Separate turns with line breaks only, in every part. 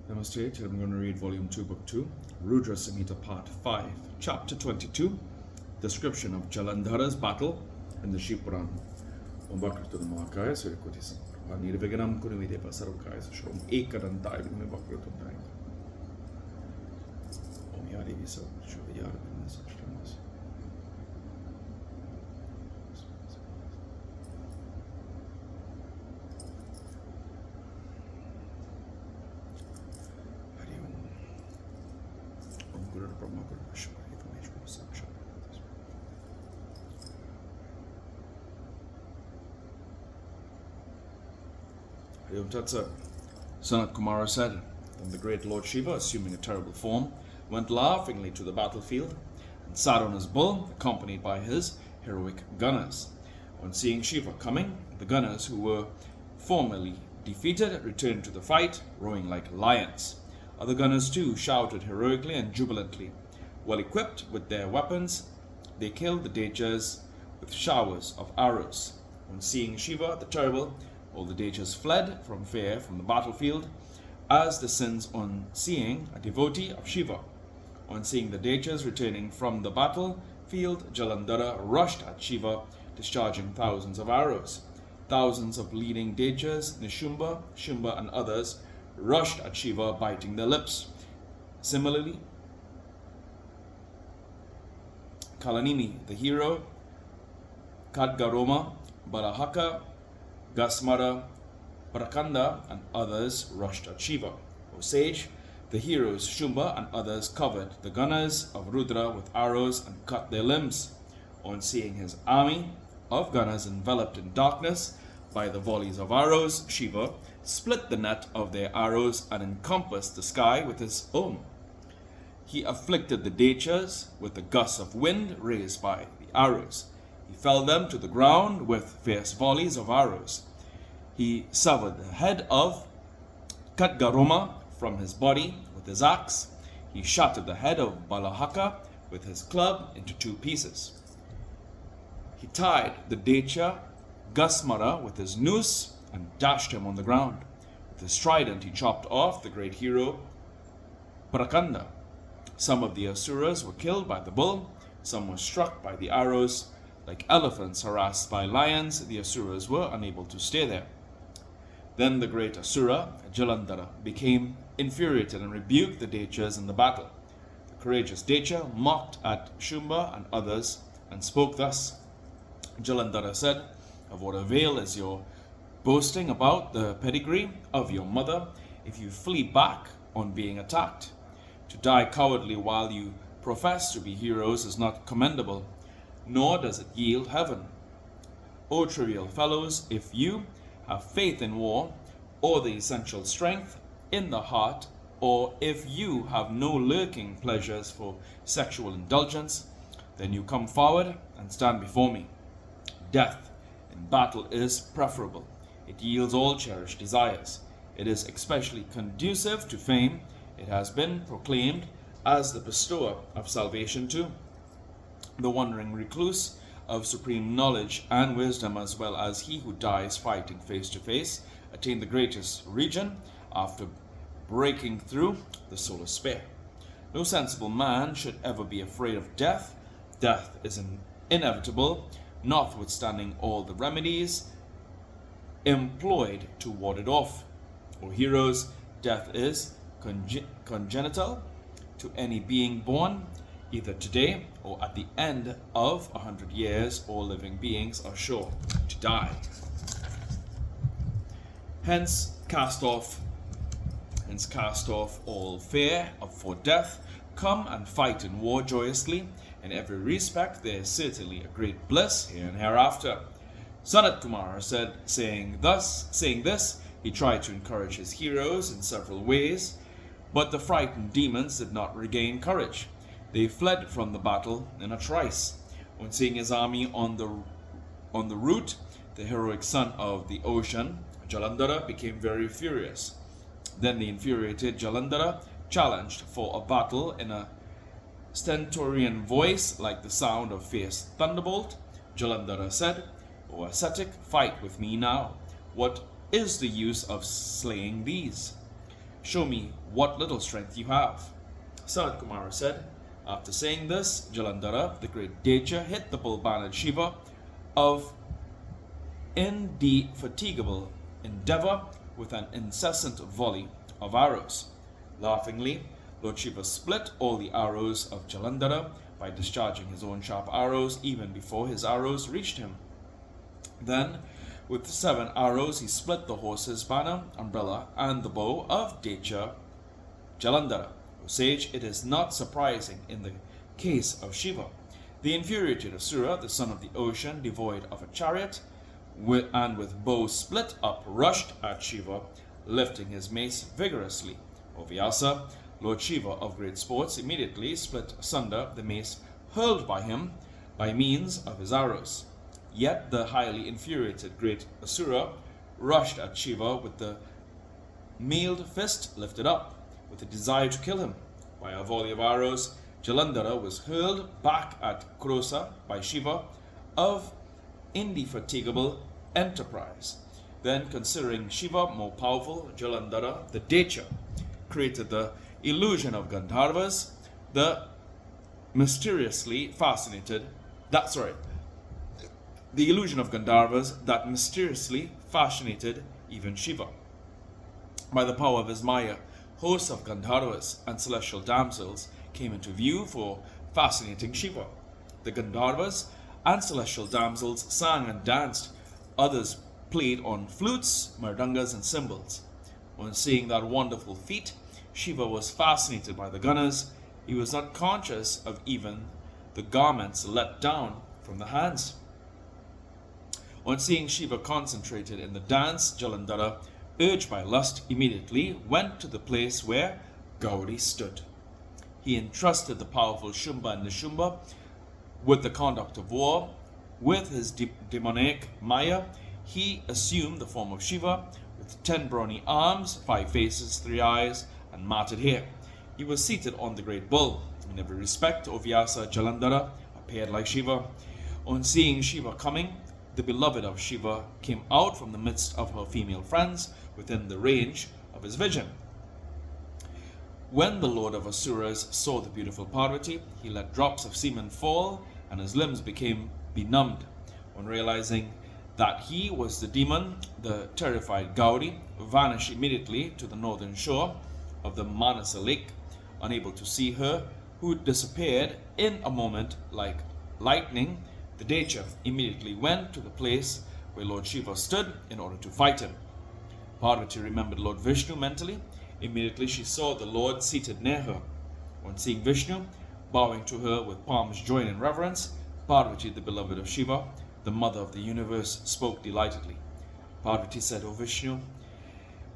Namaste. Today I'm going to read Volume 2, Book 2, Rudra Samhita Part 5, Chapter 22, Description of Jalandhara's Battle in the Shiva Puran. Om Bhakratu Namakaya Surikoti Samparva Nirviganam Kunuvideva Sarvakaya Shrom Ekadantai Vigme Bhakratu Naim Om Yadi Visa Shiva Yada Vinasa Shramas. Sanat Kumara said, then the great Lord Shiva, assuming a terrible form, went laughingly to the battlefield and sat on his bull, accompanied by his heroic gunners. On seeing Shiva coming, the gunners, who were formerly defeated, returned to the fight, roaring like lions. Other gunners too shouted heroically and jubilantly. Well equipped with their weapons, they killed the Dechas with showers of arrows. On seeing Shiva the terrible, all the Dechas fled from fear from the battlefield, as the sins on seeing a devotee of Shiva. On seeing the Dechas returning from the battlefield, Jalandhara rushed at Shiva, discharging thousands of arrows. Thousands of leading Dechas, Nishumba, Shumba, and others rushed at Shiva, biting their lips. Similarly, Kalanimi, the hero, Kadgaroma, Balahaka, Gasmara, Prakanda, and others rushed at Shiva. O sage, the heroes Shumba and others covered the gunners of Rudra with arrows and cut their limbs. On seeing his army of gunners enveloped in darkness by the volleys of arrows, Shiva split the net of their arrows and encompassed the sky with his own. He afflicted the Dechas with the gusts of wind raised by the arrows. He felled them to the ground with fierce volleys of arrows. He severed the head of Kadgaroma from his body with his axe. He shattered the head of Balahaka with his club into two pieces. He tied the Decha Gasmara with his noose and dashed him on the ground. With his trident he chopped off the great hero Prakanda. Some of the Asuras were killed by the bull, some were struck by the arrows. Like elephants harassed by lions, the Asuras were unable to stay there. Then the great Asura, Jalandhara, became infuriated and rebuked the Dechas in the battle. The courageous Decha mocked at Shumba and others and spoke thus. Jalandhara said, of what avail is your boasting about the pedigree of your mother if you flee back on being attacked? To die cowardly while you profess to be heroes is not commendable, nor does it yield heaven. O trivial fellows, if you have faith in war, or the essential strength in the heart, or if you have no lurking pleasures for sexual indulgence, then you come forward and stand before me. Death in battle is preferable. It yields all cherished desires. It is especially conducive to fame. It has been proclaimed as the bestower of salvation too. The wandering recluse of supreme knowledge and wisdom, as well as he who dies fighting face to face, attain the greatest region after breaking through the solar sphere. No sensible man should ever be afraid of death. Death is inevitable, notwithstanding all the remedies employed to ward it off. O heroes, death is congenital to any being born. Either today or at the end of 100 years, all living beings are sure to die. Hence cast off all fear for death. Come and fight in war joyously. In every respect, there is certainly a great bliss here and hereafter. Sanat Kumara said, saying this, he tried to encourage his heroes in several ways, but the frightened demons did not regain courage. They fled from the battle in a trice. On seeing his army on the route, the heroic son of the ocean, Jalandhara, became very furious. Then the infuriated Jalandhara challenged for a battle in a stentorian voice like the sound of fierce thunderbolt. Jalandhara said, O ascetic, fight with me now. What is the use of slaying these? show me what little strength you have. Sanat Kumara said, after saying this, Jalandhara, the great Decha, hit the bull-bannered Shiva of indefatigable endeavor with an incessant volley of arrows. Laughingly, Lord Shiva split all the arrows of Jalandhara by discharging his own sharp arrows even before his arrows reached him. Then, with 7 arrows, he split the horse's banner, umbrella, and the bow of Decha Jalandhara. O sage, it is not surprising in the case of Shiva. The infuriated Asura, the son of the ocean, devoid of a chariot, and with bow split up, rushed at Shiva, lifting his mace vigorously. O Vyasa, Lord Shiva of great sports, immediately split asunder the mace hurled by him by means of his arrows. Yet the highly infuriated great Asura rushed at Shiva with the mailed fist lifted up, with a desire to kill him. By a volley of arrows, Jalandhara was hurled back at Krosa by Shiva of indefatigable enterprise. Then, considering Shiva more powerful, Jalandhara, the Decha, created the illusion of Gandharvas, the illusion of Gandharvas that mysteriously fascinated even Shiva. By the power of his Maya, hosts of Gandharvas and celestial damsels came into view for fascinating Shiva. The Gandharvas and celestial damsels sang and danced. Others played on flutes, mardangas, and cymbals. On seeing that wonderful feat, Shiva was fascinated by the gunners. He was not conscious of even the garments let down from the hands. On seeing Shiva concentrated in the dance, Jalandhara, urged by lust, immediately went to the place where Gauri stood. He entrusted the powerful Shumba and Nishumba with the conduct of war. With his demoniac Maya, he assumed the form of Shiva with 10 brawny arms, 5 faces, 3 eyes, and matted hair. He was seated on the great bull. In every respect, O Vyasa, Jalandhara appeared like Shiva. On seeing Shiva coming, the beloved of Shiva came out from the midst of her female friends within the range of his vision. When the lord of Asuras saw the beautiful Parvati, he let drops of semen fall, and his limbs became benumbed. On realizing that he was the demon, the terrified Gauri vanished immediately to the northern shore of the Manasa lake. Unable to see her, who disappeared in a moment like lightning, the Decha immediately went to the place where Lord Shiva stood in order to fight him. Parvati remembered Lord Vishnu mentally. Immediately she saw the Lord seated near her. On seeing Vishnu, bowing to her with palms joined in reverence, Parvati, the beloved of Shiva, the mother of the universe, spoke delightedly. Parvati said, O Vishnu,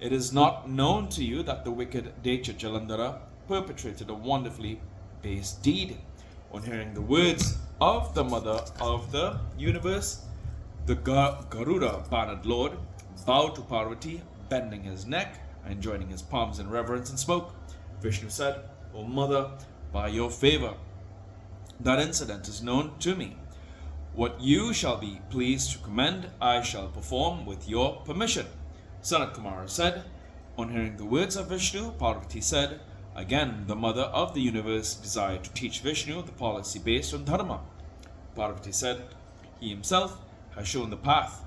it is not known to you that the wicked Decha Jalandhara perpetrated a wonderfully base deed. On hearing the words of the mother of the universe, the Garuda bannered Lord bowed to Parvati, bending his neck and joining his palms in reverence, and spoke. Vishnu said, O mother, by your favor, that incident is known to me. What you shall be pleased to commend, I shall perform with your permission. Sanat Kumara said. On hearing the words of Vishnu, Parvati said, again, the mother of the universe desired to teach Vishnu the policy based on dharma. Parvati said, he himself has shown the path,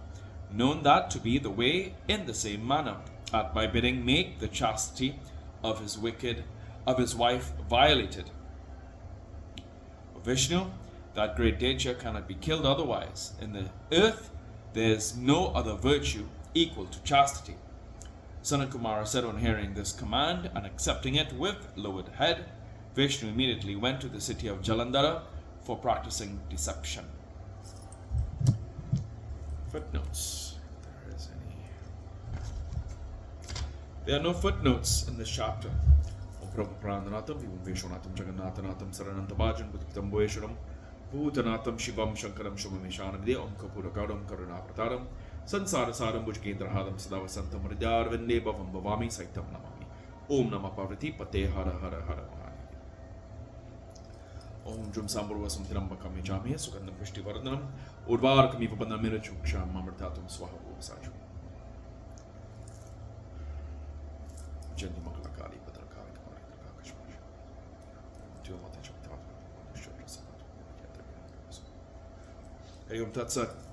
known that to be the way in the same manner. At my bidding, make the chastity of his wife violated. Vishnu, that great Decha cannot be killed otherwise. In the earth, there is no other virtue equal to chastity. Sanat Kumara said on hearing this command and accepting it with lowered head, Vishnu immediately went to the city of Jalandhara for practicing deception. Footnotes. There are no footnotes in this chapter. Om Prabhuparandanatam, Vivam Veshwanatam, Jagannatanatam, Saranantabhajan, Buddhitam Boeshwaram, Bhutanatam, Shivam, Shankaram, Shumameshanamide, Om Kapuragaram, Karunaprataram, Sansarasaram, Bhujgendrahadam, Sadavasantam, Hridar, Vinde Bhavam Bhavami, Saitam Namami. Om Namah Parvati, Pate Hara Hara Hara Mahadev. Om Jum Samburvasam Tirambakam Yajami, Sukandam Krishti Vardhanam, Urvarakami Vabandamira Chuksham, Mamartatum Swaha Vubsaju. Janti Makalaka. Hari Om Tat Sat.